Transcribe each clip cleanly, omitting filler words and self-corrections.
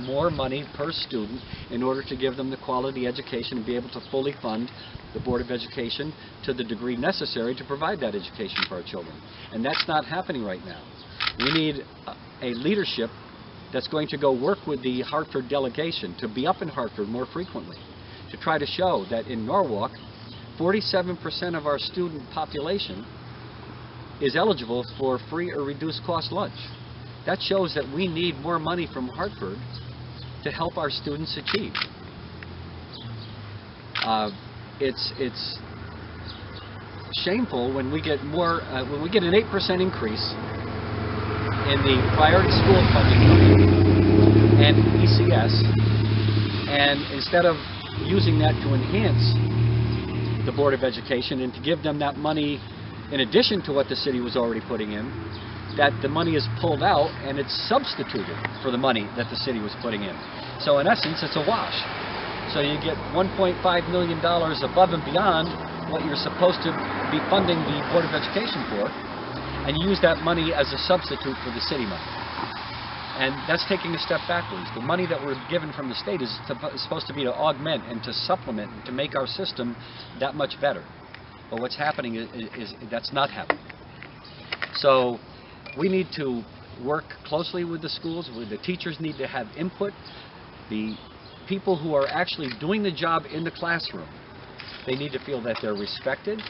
more money per student in order to give them the quality education and be able to fully fund the Board of Education to the degree necessary to provide that education for our children. And that's not happening right now. We need a leadership that's going to go work with the Hartford delegation to be up in Hartford more frequently, to try to show that in Norwalk, 47% of our student population is eligible for free or reduced cost lunch. That shows that we need more money from Hartford to help our students achieve. It's shameful when we get an 8% increase in the priority school funding and ECS, and instead of using that to enhance the Board of Education and to give them that money in addition to what the city was already putting in, that the money is pulled out and it's substituted for the money that the city was putting in. So in essence, it's a wash. So you get $1.5 million above and beyond what you're supposed to be funding the Board of Education for, and you use that money as a substitute for the city money. And that's taking a step backwards. The money that we're given from the state is supposed to be to augment and to supplement and to make our system that much better. But what's happening is that's not happening. So we need to work closely with the schools. The teachers need to have input. The people who are actually doing the job in the classroom, they need to feel that they're respected.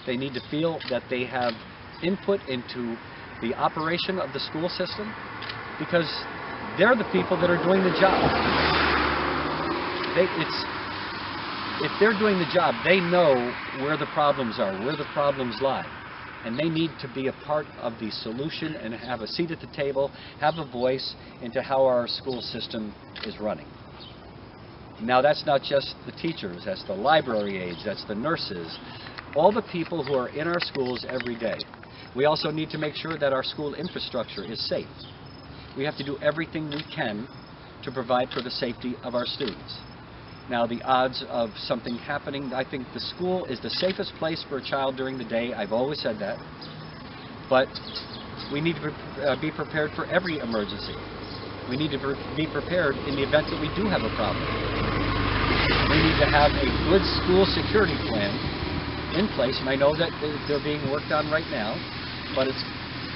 They need to feel that they have input into the operation of the school system, because they're the people that are doing the job. If they're doing the job, they know where the problems are, where the problems lie. And they need to be a part of the solution and have a seat at the table, have a voice into how our school system is running. Now that's not just the teachers, that's the library aides, that's the nurses, all the people who are in our schools every day. We also need to make sure that our school infrastructure is safe. We have to do everything we can to provide for the safety of our students. Now the odds of something happening, I think the school is the safest place for a child during the day. I've always said that. But we need to be prepared for every emergency. We need to be prepared in the event that we do have a problem. We need to have a good school security plan in place, and I know that they're being worked on right now, but it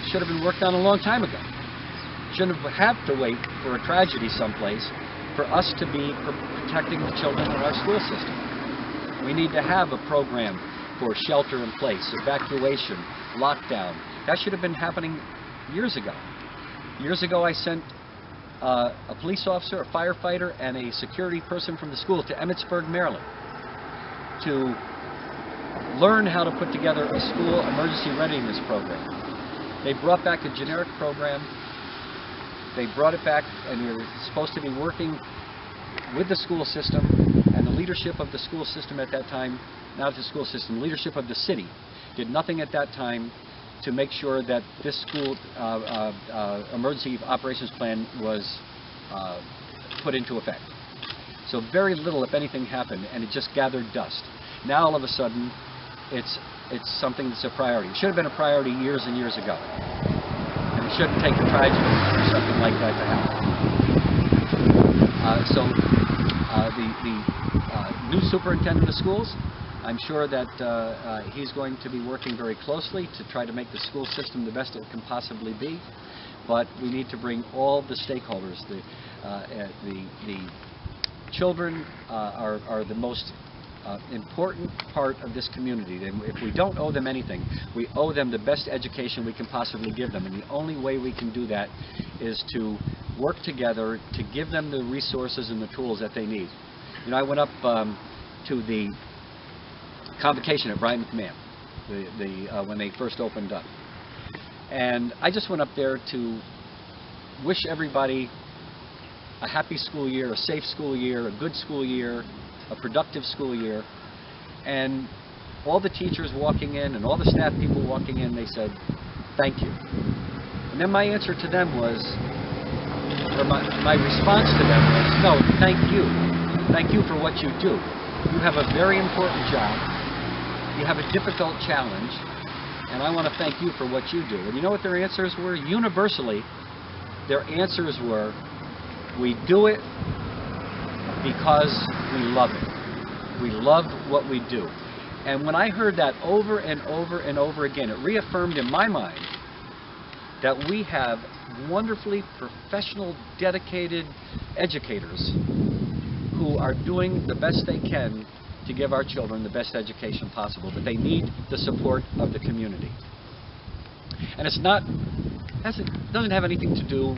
should have been worked on a long time ago. Shouldn't have to wait for a tragedy someplace for us to be protecting the children in our school system. We need to have a program for shelter in place, evacuation, lockdown. That should have been happening years ago. Years ago I sent a police officer, a firefighter, and a security person from the school to Emmitsburg, Maryland to learn how to put together a school emergency readiness program. They brought back a generic program. They brought it back, and we were supposed to be working with the school system, and the leadership of the school system at that time, not the school system, leadership of the city, did nothing at that time to make sure that this school emergency operations plan was put into effect. So very little, if anything, happened, and it just gathered dust. Now all of a sudden, it's something that's a priority. It should have been a priority years and years ago. And it shouldn't take a tragedy for something like that to happen. The new superintendent of schools, I'm sure that he's going to be working very closely to try to make the school system the best it can possibly be. But we need to bring all the stakeholders. The children are the most important part of this community. And if we don't owe them anything, we owe them the best education we can possibly give them. And the only way we can do that is to work together to give them the resources and the tools that they need. You know, I went up to the convocation at Bryant McMahon when they first opened up. And I just went up there to wish everybody a happy school year, a safe school year, a good school year, a productive school year. And all the teachers walking in and all the staff people walking in, they said, thank you. And then my answer to them was, or my response to them was, no, thank you. Thank you for what you do. You have a very important job. You have a difficult challenge. And I want to thank you for what you do. And you know what their answers were? Universally, their answers were, We do it because we love it. We love what we do. And when I heard that over and over and over again, it reaffirmed in my mind that we have wonderfully professional, dedicated educators who are doing the best they can to give our children the best education possible, but they need the support of the community. And it's not, doesn't have anything to do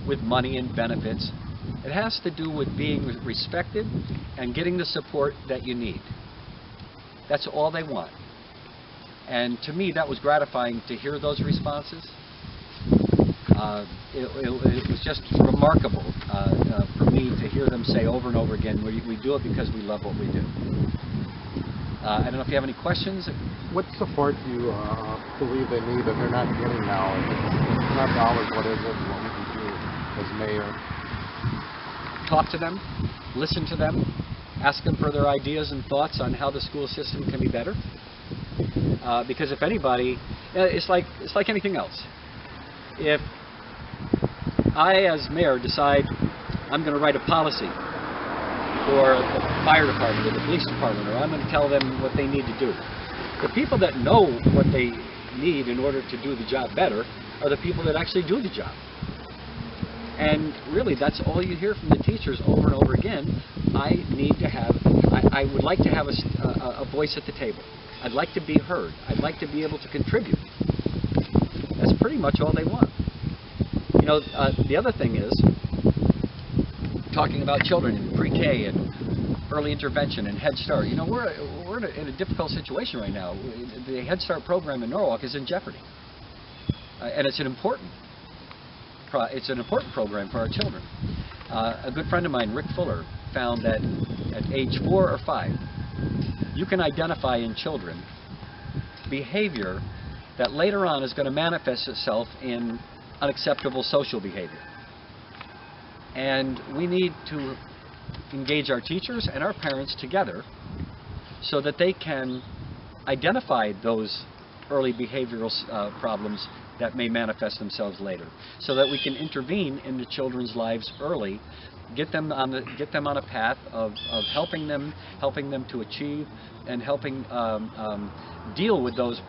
with money and benefits. It has to do with being respected and getting the support that you need. That's all they want. And to me, that was gratifying to hear those responses. It was just remarkable for me to hear them say over and over again, we do it because we love what we do. I don't know if you have any questions. What support do you believe they need that they're not getting now? If it's not dollars, what is it? What would you do as mayor? Talk to them, listen to them, ask them for their ideas and thoughts on how the school system can be better. Because if anybody, it's like anything else. If I, as mayor, decide I'm going to write a policy for the fire department or the police department, or I'm going to tell them what they need to do, the people that know what they need in order to do the job better are the people that actually do the job. And really, that's all you hear from the teachers over and over again. I would like to have a voice at the table. I'd like to be heard. I'd like to be able to contribute. That's pretty much all they want. You know, the other thing is, talking about children in pre-K and early intervention and Head Start. You know, we're in a difficult situation right now. The Head Start program in Norwalk is in jeopardy. And it's an important program for our children. A good friend of mine, Rick Fuller, found that at age 4 or 5, you can identify in children behavior that later on is going to manifest itself in unacceptable social behavior. And we need to engage our teachers and our parents together so that they can identify those early behavioral problems that may manifest themselves later, so that we can intervene in the children's lives early, get them on a path of helping them to achieve and helping deal with those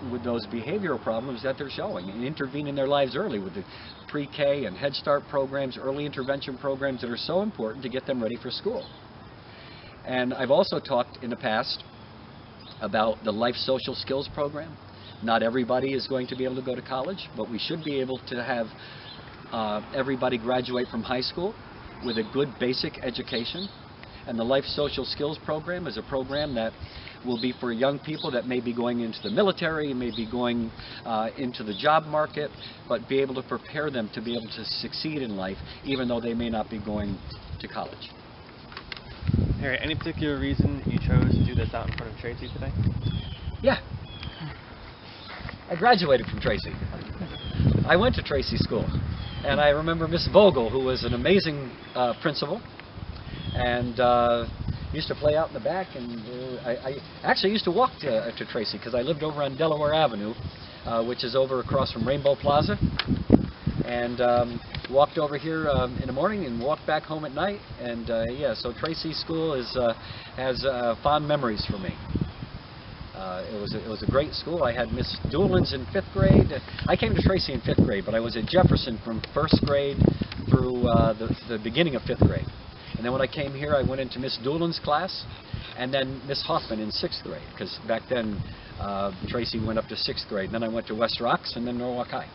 behavioral problems that they're showing, and intervene in their lives early with the pre-K and Head Start programs, early intervention programs that are so important to get them ready for school. And I've also talked in the past about the Life Social Skills program. Not everybody is going to be able to go to college, but we should be able to have everybody graduate from high school with a good basic education. And the Life Social Skills program is a program that will be for young people that may be going into the military, may be going into the job market, but be able to prepare them to be able to succeed in life, even though they may not be going to college. Harry, any particular reason you chose to do this out in front of Tracy today? Yeah. I graduated from Tracy. I went to Tracy School, and I remember Miss Vogel, who was an amazing principal, and used to play out in the back, and I actually used to walk to Tracy because I lived over on Delaware Avenue, which is over across from Rainbow Plaza, and walked over here in the morning and walked back home at night, and yeah, so Tracy School has fond memories for me. It was a great school. I had Miss Doolins in 5th grade. I came to Tracy in 5th grade, but I was at Jefferson from 1st grade through the beginning of 5th grade. And then when I came here, I went into Miss Doolin's class, and then Miss Hoffman in 6th grade, because back then Tracy went up to 6th grade. And then I went to West Rocks, and then Norwalk High.